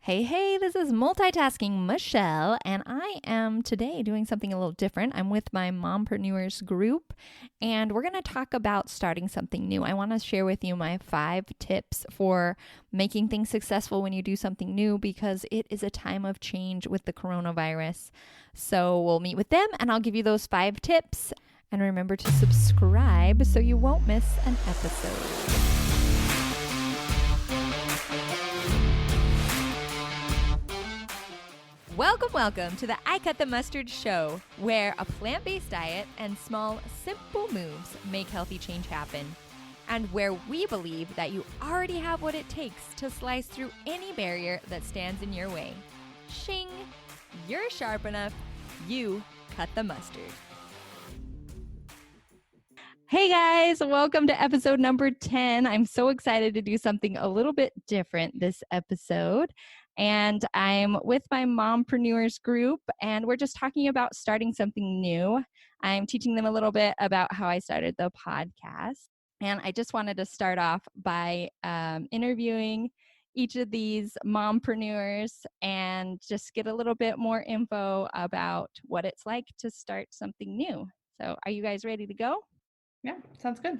Hey, this is multitasking Michelle, and I am today doing something a little different. I'm with my mompreneurs group, and we're going to talk about starting something new. I want to share with you my 5 tips for making things successful when you do something new because it is a time of change with the coronavirus. So we'll meet with them, and I'll give you those 5 tips. And remember to subscribe so you won't miss an episode. Welcome to the I Cut the Mustard show, where a plant-based diet and small, simple moves make healthy change happen. And where we believe that you already have what it takes to slice through any barrier that stands in your way. Shing! You're sharp enough. You cut the mustard. Hey guys, welcome to episode number 10. I'm so excited to do something a little bit different this episode. And I'm with my mompreneurs group, and we're just talking about starting something new. I'm teaching them a little bit about how I started the podcast. And I just wanted to start off by interviewing each of these mompreneurs and just get a little bit more info about what it's like to start something new. So are you guys ready to go? Yeah, sounds good.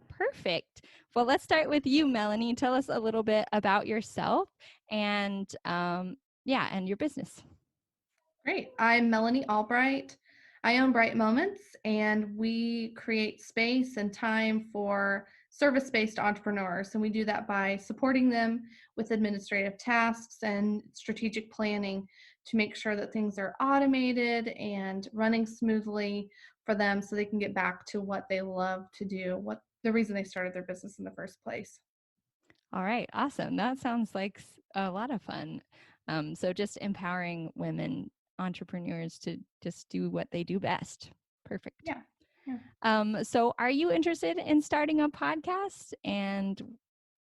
Perfect. Well, let's start with you, Melanie. Tell us a little bit about yourself and and your business. Great. I'm Melanie Albright. I own Bright Moments, and we create space and time for service-based entrepreneurs. And we do that by supporting them with administrative tasks and strategic planning to make sure that things are automated and running smoothly for them so they can get back to what they love to do, what the reason they started their business in the first place. All right, awesome. That sounds like a lot of fun. So just empowering women entrepreneurs to just do what they do best. Perfect. Yeah. So are you interested in starting a podcast, and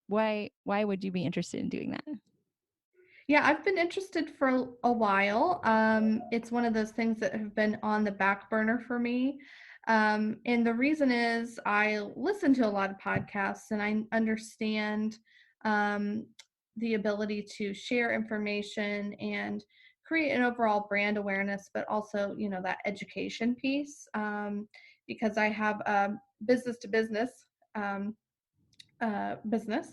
why would you be interested in doing that? Yeah, I've been interested for a while. It's one of those things that have been on the back burner for me. And the reason is I listen to a lot of podcasts and I understand um, the ability to share information and create an overall brand awareness, but also, that education piece because I have a business to business. Um, business.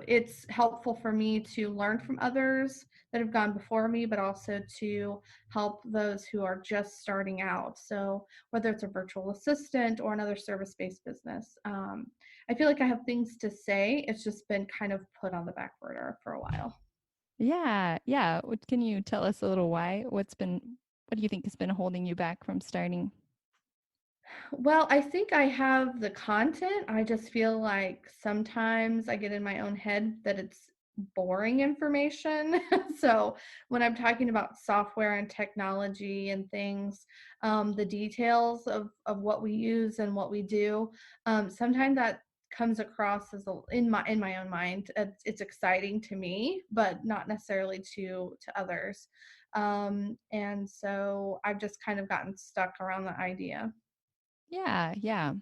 It's helpful for me to learn from others that have gone before me, but also to help those who are just starting out. So whether it's a virtual assistant or another service-based business, I feel like I have things to say. It's just been kind of put on the back burner for a while. Yeah. Can you tell us a little why? What do you think has been holding you back from starting? Well, I think I have the content. I just feel like sometimes I get in my own head that it's boring information. So when I'm talking about software and technology and things, the details of what we use and what we do, sometimes that comes across as in my own mind. It's exciting to me, but not necessarily to others. And so I've just kind of gotten stuck around the idea. Yeah.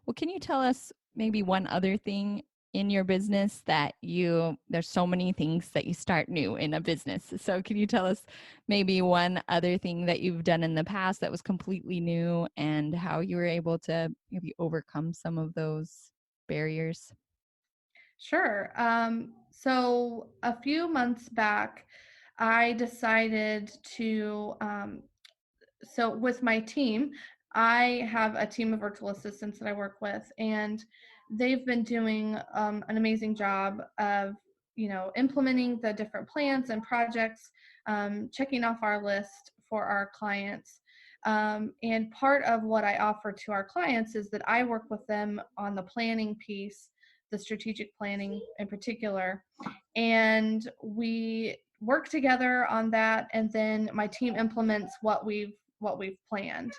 Well, can you tell us maybe one other thing in your business there's so many things that you start new in a business. So can you tell us maybe one other thing that you've done in the past that was completely new and how you were able to maybe overcome some of those barriers? Sure. So a few months back, I decided to, so with my team, I have a team of virtual assistants that I work with, and they've been doing an amazing job of, implementing the different plans and projects, checking off our list for our clients. And part of what I offer to our clients is that I work with them on the planning piece, the strategic planning in particular, and we work together on that, and then my team implements what we've planned.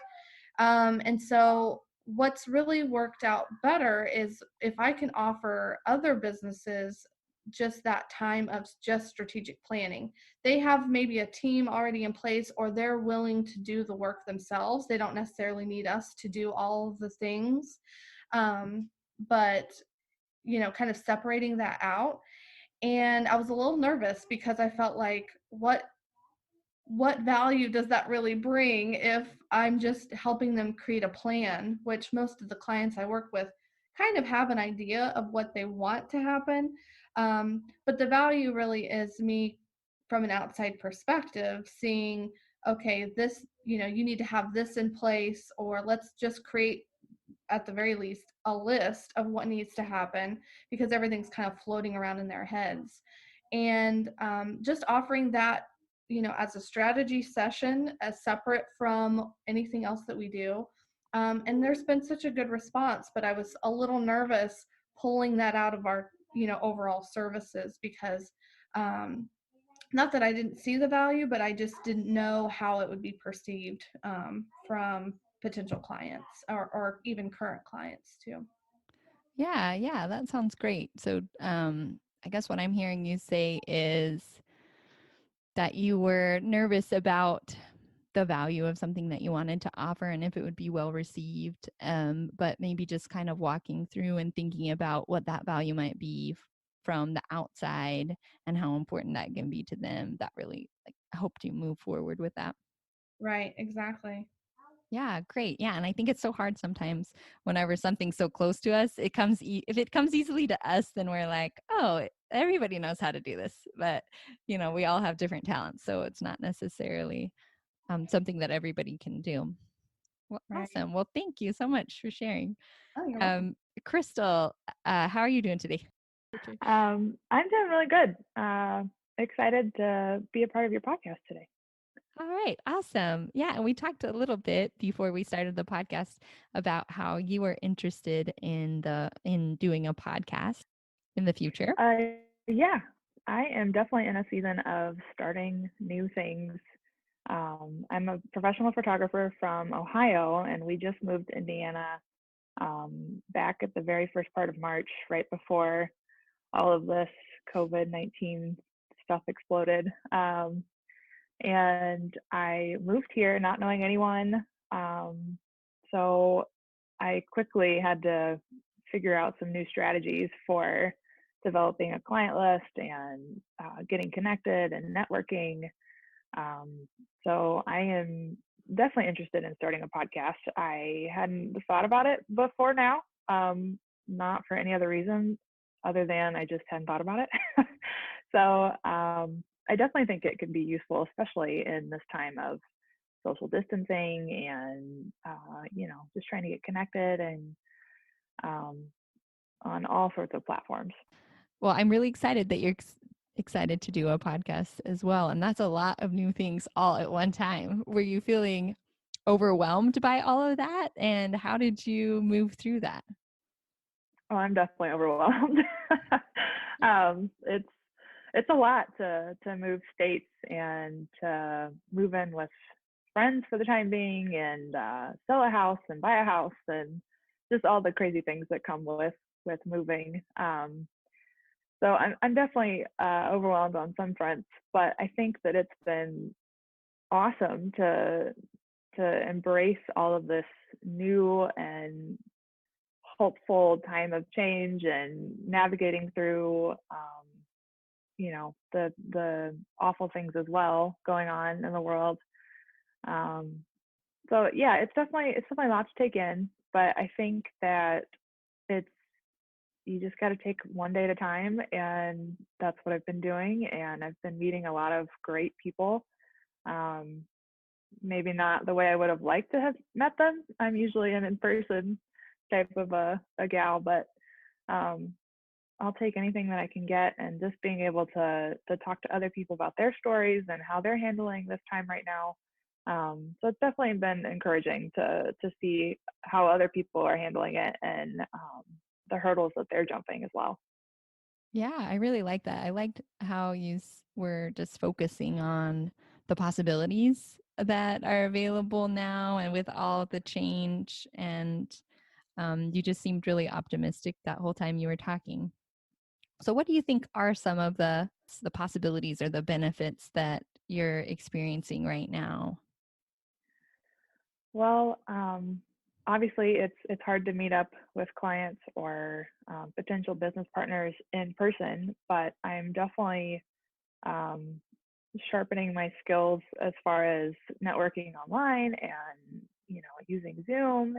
And so what's really worked out better is if I can offer other businesses just that time of just strategic planning. They have maybe a team already in place, or they're willing to do the work themselves. They don't necessarily need us to do all of the things. But kind of separating that out And I was a little nervous because I felt like, what value does that really bring if I'm just helping them create a plan, which most of the clients I work with kind of have an idea of what they want to happen. But the value really is me from an outside perspective seeing, okay, this, you need to have this in place, or let's just create at the very least a list of what needs to happen, because everything's kind of floating around in their heads. And just offering that, as a strategy session, as separate from anything else that we do. And there's been such a good response, but I was a little nervous pulling that out of our, overall services, because not that I didn't see the value, but I just didn't know how it would be perceived from potential clients, or even current clients too. Yeah, that sounds great. So, I guess what I'm hearing you say is that you were nervous about the value of something that you wanted to offer and if it would be well received, but maybe just kind of walking through and thinking about what that value might be from the outside and how important that can be to them. That really like helped you move forward with that. Right, exactly. Yeah, great. Yeah, and I think it's so hard sometimes whenever something's so close to us. It comes if it comes easily to us, then we're like, "Oh, everybody knows how to do this." But, we all have different talents, so it's not necessarily something that everybody can do. Well, Right. awesome. Well, thank you so much for sharing. Oh, you're welcome. Um, Crystal, how are you doing today? Okay. I'm doing really good. Excited to be a part of your podcast today. All right, awesome. Yeah, and we talked a little bit before we started the podcast about how you were interested in doing a podcast in the future. Yeah, I am definitely in a season of starting new things. I'm a professional photographer from Ohio, and we just moved to Indiana back at the very first part of March, right before all of this COVID-19 stuff exploded. And I moved here not knowing anyone. So I quickly had to figure out some new strategies for developing a client list and getting connected and networking. Um, so I am definitely interested in starting a podcast. I hadn't thought about it before now, not for any other reason other than I just hadn't thought about it. So I definitely think it could be useful, especially in this time of social distancing and just trying to get connected and um, on all sorts of platforms. Well, I'm really excited that you're excited to do a podcast as well, and that's a lot of new things all at one time. Were you feeling overwhelmed by all of that, and how did you move through that? Oh, I'm definitely overwhelmed. It's a lot to move states and to move in with friends for the time being, and sell a house and buy a house, and just all the crazy things that come with moving. So I'm definitely overwhelmed on some fronts, but I think that it's been awesome to embrace all of this new and hopeful time of change and navigating through the awful things as well going on in the world. um, so yeah, it's definitely a lot to take in, but I think that it's you just got to take one day at a time, and that's what I've been doing, and I've been meeting a lot of great people. um, Maybe not the way I would have liked to have met them. I'm usually an in-person type of a gal, but um, I'll take anything that I can get, and just being able to talk to other people about their stories and how they're handling this time right now. So it's definitely been encouraging to see how other people are handling it, and the hurdles that they're jumping as well. Yeah, I really like that. I liked how you were just focusing on the possibilities that are available now and with all the change. And you just seemed really optimistic that whole time you were talking. So, what do you think are some of the possibilities or the benefits that you're experiencing right now? Well, obviously it's hard to meet up with clients or potential business partners in person, but I'm definitely um, sharpening my skills as far as networking online and using Zoom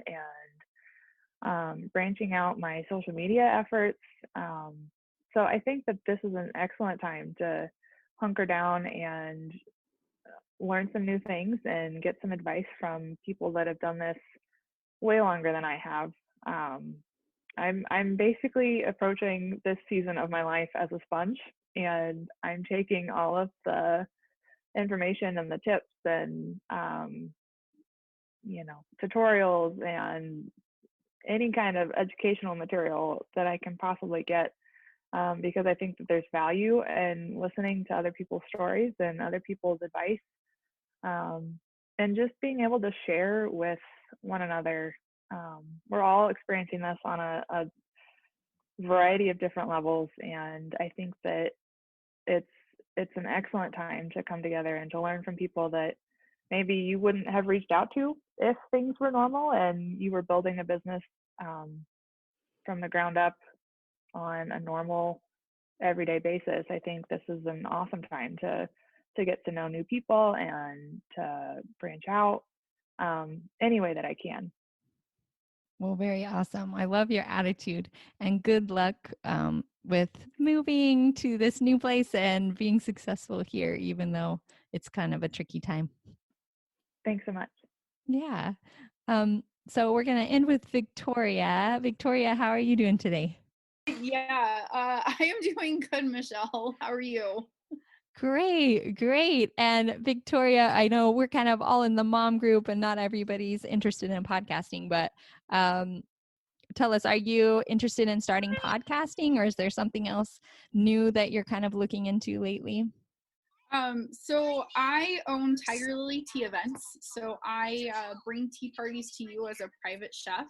and branching out my social media efforts. So I think that this is an excellent time to hunker down and learn some new things and get some advice from people that have done this way longer than I have. Um, I'm basically approaching this season of my life as a sponge, and I'm taking all of the information and the tips and tutorials and any kind of educational material that I can possibly get, because I think that there's value in listening to other people's stories and other people's advice, um, and just being able to share with one another. We're all experiencing this on a variety of different levels, and I think that it's it's an excellent time to come together and to learn from people that maybe you wouldn't have reached out to if things were normal and you were building a business um, from the ground up on a normal everyday basis. I think this is an awesome time to get to know new people and to branch out any way that I can. Well, very awesome. I love your attitude, and good luck with moving to this new place and being successful here, even though it's kind of a tricky time. Thanks so much. Yeah. So we're going to end with Victoria. Victoria, how are you doing today? Yeah, I am doing good, Michelle. How are you? Great, great. And Victoria, I know we're kind of all in the mom group and not everybody's interested in podcasting, but tell us, are you interested in starting podcasting, or is there something else new that you're kind of looking into lately? So I own Tiger Lily Tea Events. So I bring tea parties to you as a private chef.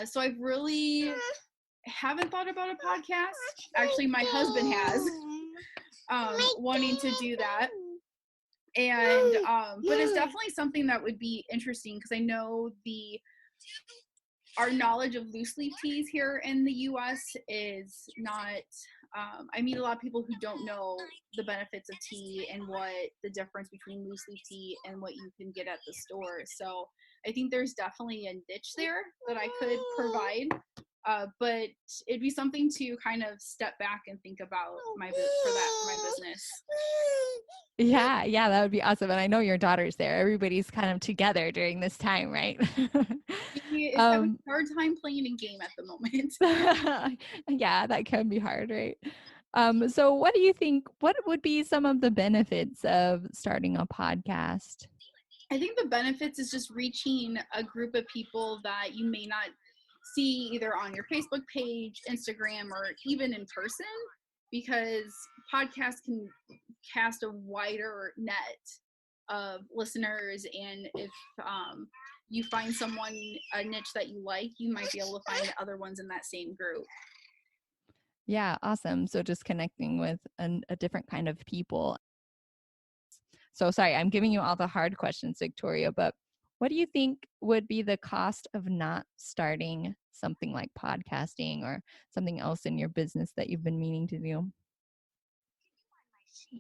So I really haven't thought about a podcast. Actually, my husband has, wanting to do that. And but it's definitely something that would be interesting because I know our knowledge of loose leaf teas here in the US is not, I meet a lot of people who don't know the benefits of tea and what the difference between loose leaf tea and what you can get at the store. So I think there's definitely a niche there that I could provide, but it'd be something to kind of step back and think about for my business. Yeah, that would be awesome. And I know your daughter's there. Everybody's kind of together during this time, right? It's having a hard time playing a game at the moment. Yeah, that can be hard, right? So what do you think, what would be some of the benefits of starting a podcast? I think the benefits is just reaching a group of people that you may not see either on your Facebook page, Instagram, or even in person, because podcasts can cast a wider net of listeners, and if you find a niche that you like, you might be able to find other ones in that same group. Yeah, awesome. So just connecting with a different kind of people. So sorry, I'm giving you all the hard questions, Victoria, but what do you think would be the cost of not starting something like podcasting or something else in your business that you've been meaning to do?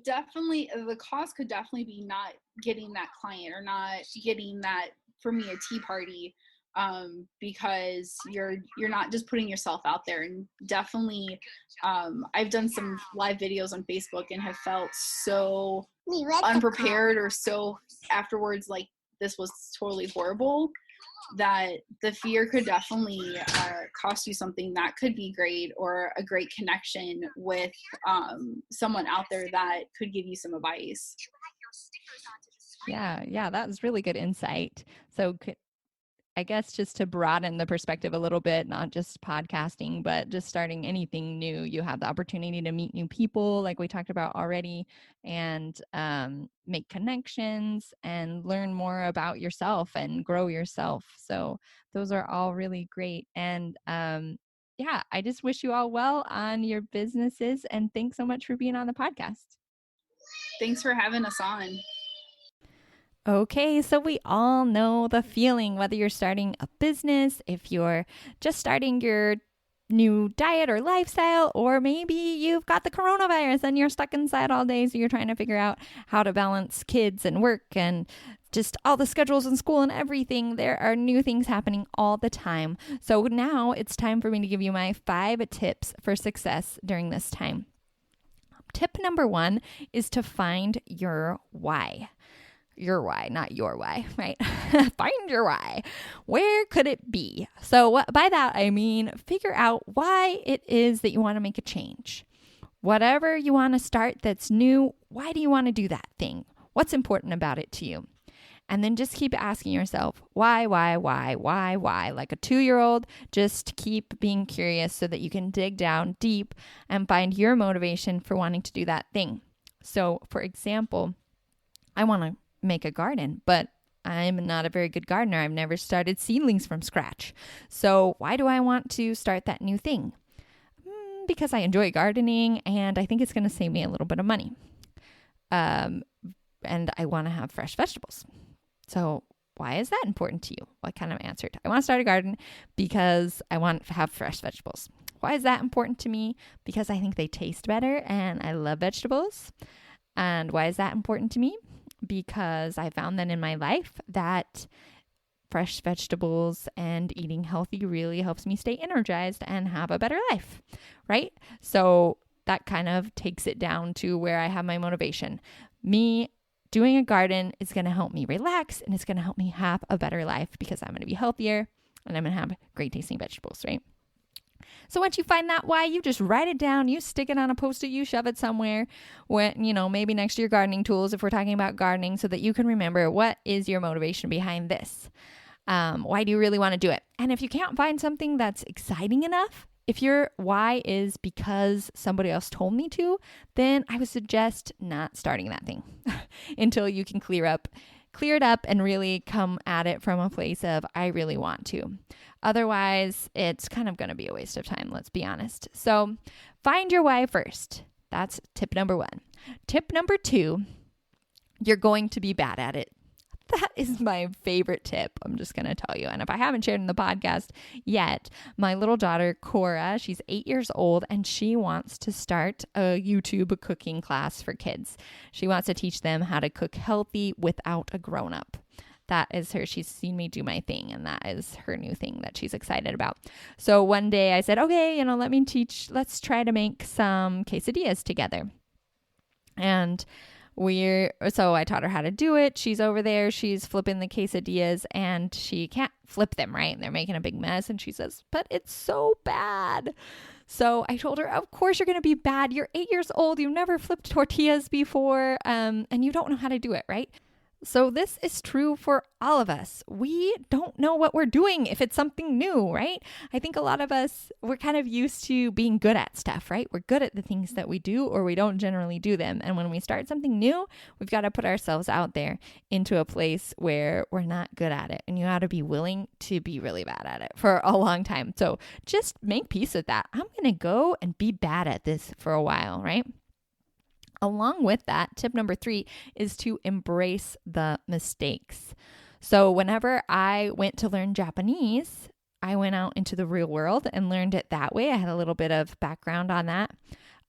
Definitely, the cost could definitely be not getting that client or not getting that, for me, a tea party, because you're not just putting yourself out there. And definitely, I've done some live videos on Facebook and have felt so unprepared, or so afterwards like this was totally horrible, that the fear could definitely cost you something that could be great, or a great connection with someone out there that could give you some advice. Yeah, that was really good insight. So I guess just to broaden the perspective a little bit, not just podcasting, but just starting anything new, you have the opportunity to meet new people, like we talked about already, and make connections and learn more about yourself and grow yourself. So those are all really great. And yeah, I just wish you all well on your businesses. And thanks so much for being on the podcast. Thanks for having us on. Okay, so we all know the feeling, whether you're starting a business, if you're just starting your new diet or lifestyle, or maybe you've got the coronavirus and you're stuck inside all day, so you're trying to figure out how to balance kids and work and just all the schedules in school and everything. There are new things happening all the time. So now it's time for me to give you my 5 tips for success during this time. Tip number 1 is to find your why. Your why, not your why, right? Find your why. Where could it be? So by that, I mean, figure out why it is that you want to make a change. Whatever you want to start that's new, why do you want to do that thing? What's important about it to you? And then just keep asking yourself, why? Like a 2-year-old, just keep being curious so that you can dig down deep and find your motivation for wanting to do that thing. So for example, I want to make a garden, but I'm not a very good gardener. I've never started seedlings from scratch. So why do I want to start that new thing? Because I enjoy gardening and I think it's going to save me a little bit of money. And I want to have fresh vegetables. So why is that important to you? Well, I kind of answered. I want to start a garden because I want to have fresh vegetables. Why is that important to me? Because I think they taste better and I love vegetables. And why is that important to me? Because I found that in my life that fresh vegetables and eating healthy really helps me stay energized and have a better life, right? So that kind of takes it down to where I have my motivation. Me doing a garden is going to help me relax and it's going to help me have a better life because I'm going to be healthier and I'm going to have great tasting vegetables, right? So once you find that why, you just write it down, you stick it on a Post-it, you shove it somewhere when, maybe next to your gardening tools, if we're talking about gardening, so that you can remember what is your motivation behind this. Why do you really want to do it? And if you can't find something that's exciting enough, if your why is because somebody else told me to, then I would suggest not starting that thing until you can clear it up and really come at it from a place of, I really want to. Otherwise, it's kind of going to be a waste of time, let's be honest. So find your why first. That's tip number 1. Tip number 2, you're going to be bad at it. That is my favorite tip, I'm just going to tell you. And if I haven't shared in the podcast yet, my little daughter, Cora, she's 8 years old, and she wants to start a YouTube cooking class for kids. She wants to teach them how to cook healthy without a grown-up. That is her. She's seen me do my thing, and that is her new thing that she's excited about. So one day I said, okay, let's try to make some quesadillas together. And so I taught her how to do it. She's over there, she's flipping the quesadillas and she can't flip them, right? And they're making a big mess. And she says, but it's so bad. So I told her, of course you're going to be bad. You're 8 years old. You've never flipped tortillas before. And you don't know how to do it, right? So this is true for all of us. We don't know what we're doing if it's something new, right? I think a lot of us, we're kind of used to being good at stuff, right? We're good at the things that we do, or we don't generally do them. And when we start something new, we've got to put ourselves out there into a place where we're not good at it. And you got to be willing to be really bad at it for a long time. So just make peace with that. I'm going to go and be bad at this for a while, right? Along with that, tip number 3 is to embrace the mistakes. So whenever I went to learn Japanese, I went out into the real world and learned it that way. I had a little bit of background on that,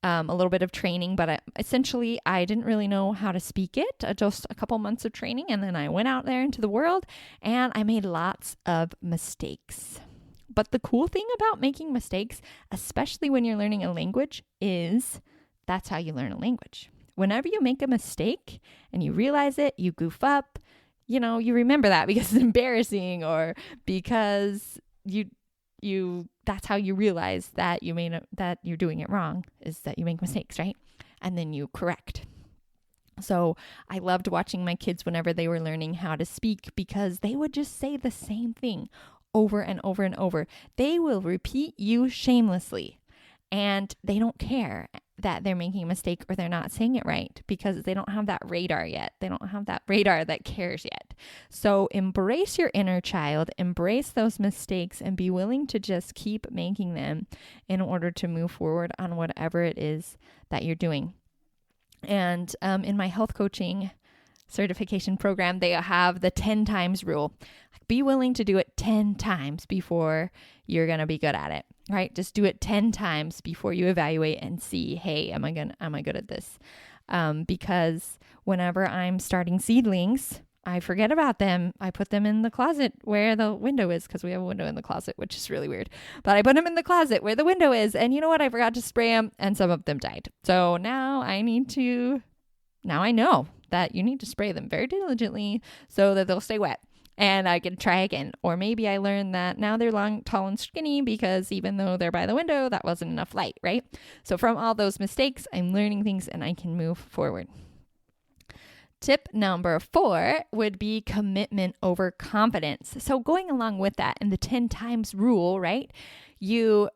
a little bit of training, but essentially I didn't really know how to speak it, just a couple months of training. And then I went out there into the world and I made lots of mistakes. But the cool thing about making mistakes, especially when you're learning a language, is that's how you learn a language. Whenever you make a mistake and you realize it, you goof up, you remember that because it's embarrassing or because that's how you realize that that you're doing it wrong, is that you make mistakes, right? And then you correct. So I loved watching my kids whenever they were learning how to speak because they would just say the same thing over and over and over. They will repeat you shamelessly and they don't care that they're making a mistake or they're not saying it right because they don't have that radar yet. They don't have that radar that cares yet. So embrace your inner child, embrace those mistakes, and be willing to just keep making them in order to move forward on whatever it is that you're doing. And in my health coaching certification program, they have the 10 times rule. Be willing to do it 10 times before you're going to be good at it, right? Just do it 10 times before you evaluate and see, hey, am I good at this? Because whenever I'm starting seedlings, I forget about them. I put them in the closet where the window is, because we have a window in the closet, which is really weird. But I put them in the closet where the window is. And you know what? I forgot to spray them and some of them died. So now I know that you need to spray them very diligently so that they'll stay wet. And I can try again. Or maybe I learned that now they're long, tall, and skinny because even though they're by the window, that wasn't enough light, right? So from all those mistakes, I'm learning things and I can move forward. Tip number 4 would be commitment over confidence. So going along with that and the 10 times rule, right? You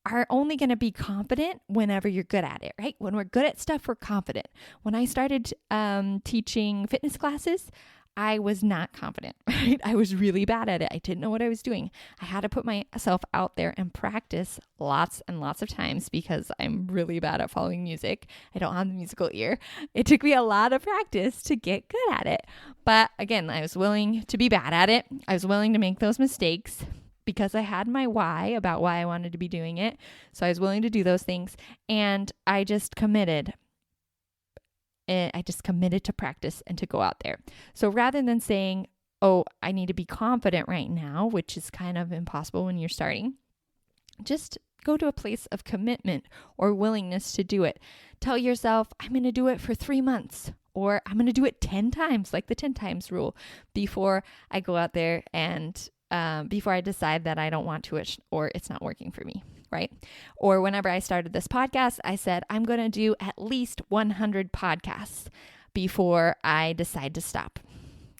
are only going to be confident whenever you're good at it, right? When we're good at stuff, we're confident. When I started teaching fitness classes, I was not confident, right? I was really bad at it. I didn't know what I was doing. I had to put myself out there and practice lots and lots of times because I'm really bad at following music. I don't have the musical ear. It took me a lot of practice to get good at it. But again, I was willing to be bad at it. I was willing to make those mistakes because I had my why about why I wanted to be doing it. So I was willing to do those things. And I just committed to practice and to go out there. So rather than saying, oh, I need to be confident right now, which is kind of impossible when you're starting, just go to a place of commitment or willingness to do it. Tell yourself, I'm going to do it for 3 months, or I'm going to do it 10 times, like the 10 times rule, before I go out there and before I decide that I don't want to or it's not working for me. Right? Or whenever I started this podcast, I said, I'm going to do at least 100 podcasts before I decide to stop.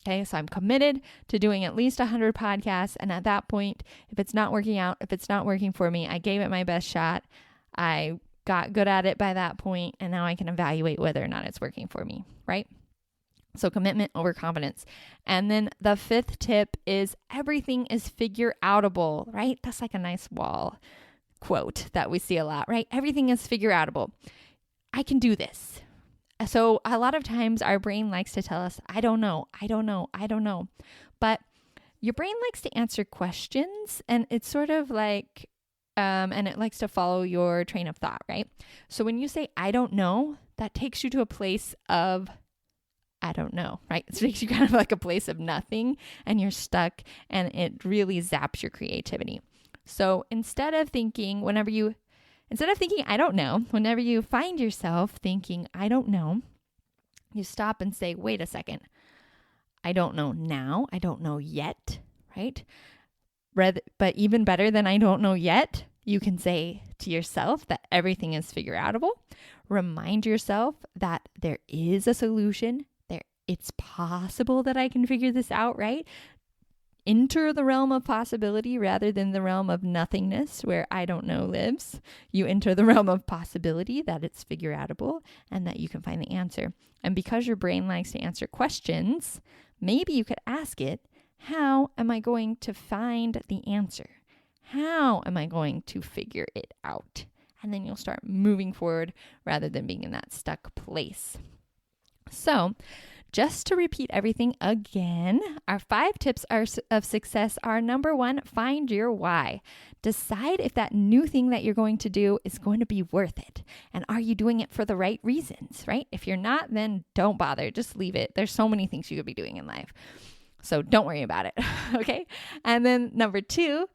Okay. So I'm committed to doing at least 100 podcasts. And at that point, if it's not working out, if it's not working for me, I gave it my best shot. I got good at it by that point, and now I can evaluate whether or not it's working for me. Right? So commitment over confidence. And then the 5th tip is everything is figure outable, right? That's like a nice wall quote that we see a lot, right? Everything is figure outable. I can do this. So a lot of times our brain likes to tell us, I don't know. But your brain likes to answer questions, and it's sort of like, and it likes to follow your train of thought, right? So when you say, I don't know, that takes you to a place of, I don't know, right? It makes you kind of like a place of nothing, and you're stuck, and it really zaps your creativity. So instead of thinking, I don't know, whenever you find yourself thinking, I don't know, you stop and say, wait a second. I don't know now. I don't know yet, right? But even better than I don't know yet, you can say to yourself that everything is figure outable. Remind yourself that there is a solution. It's possible that I can figure this out, right? Enter the realm of possibility rather than the realm of nothingness where I don't know lives. You enter the realm of possibility, that it's figure outable and that you can find the answer. And because your brain likes to answer questions, maybe you could ask it, how am I going to find the answer? How am I going to figure it out? And then you'll start moving forward rather than being in that stuck place. So, just to repeat everything again, our 5 tips of success are: number 1, find your why. Decide if that new thing that you're going to do is going to be worth it. And are you doing it for the right reasons, right? If you're not, then don't bother. Just leave it. There's so many things you could be doing in life. So don't worry about it, okay? And then number 2,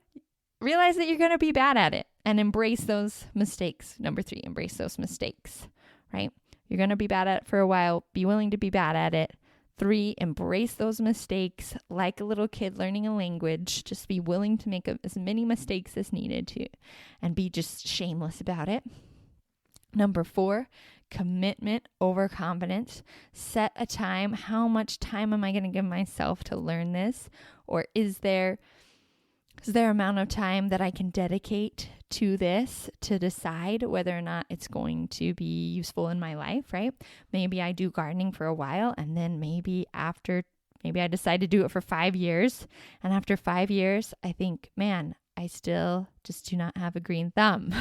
realize that you're going to be bad at it and embrace those mistakes. Number 3, embrace those mistakes, right? You're going to be bad at it for a while. Be willing to be bad at it. 3, embrace those mistakes like a little kid learning a language. Just be willing to make as many mistakes as needed to, and be just shameless about it. Number 4, commitment over confidence. Set a time. How much time am I going to give myself to learn this? Or is there amount of time that I can dedicate to this to decide whether or not it's going to be useful in my life, right? Maybe I do gardening for a while, and then maybe I decide to do it for 5 years. And after 5 years, I think, man, I still just do not have a green thumb.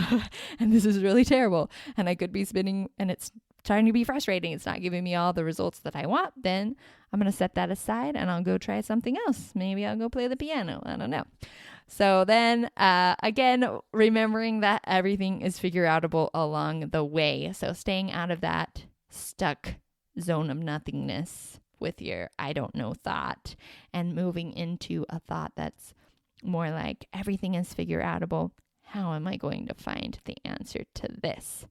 And this is really terrible. And I could be spinning and it's starting to be frustrating. It's not giving me all the results that I want. Then I'm going to set that aside and I'll go try something else. Maybe I'll go play the piano. I don't know. So then again, remembering that everything is figure outable along the way. So staying out of that stuck zone of nothingness with your I don't know thought and moving into a thought that's more like everything is figure outable. How am I going to find the answer to this?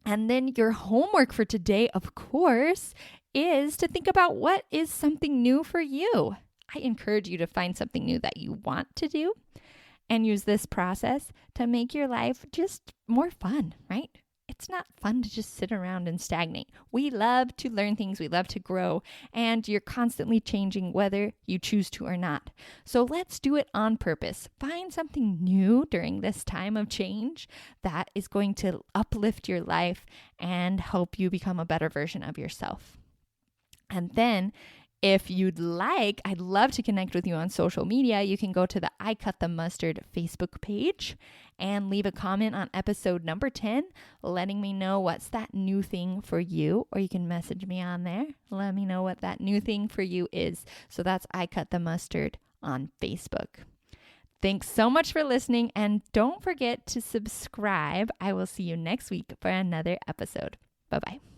And then your homework for today, of course, is to think about what is something new for you. I encourage you to find something new that you want to do and use this process to make your life just more fun, right? It's not fun to just sit around and stagnate. We love to learn things. We love to grow, and you're constantly changing whether you choose to or not. So let's do it on purpose. Find something new during this time of change that is going to uplift your life and help you become a better version of yourself. And then if you'd like, I'd love to connect with you on social media. You can go to the I Cut the Mustard Facebook page and leave a comment on episode number 10, letting me know what's that new thing for you, or you can message me on there. Let me know what that new thing for you is. So that's I Cut the Mustard on Facebook. Thanks so much for listening, and don't forget to subscribe. I will see you next week for another episode. Bye-bye.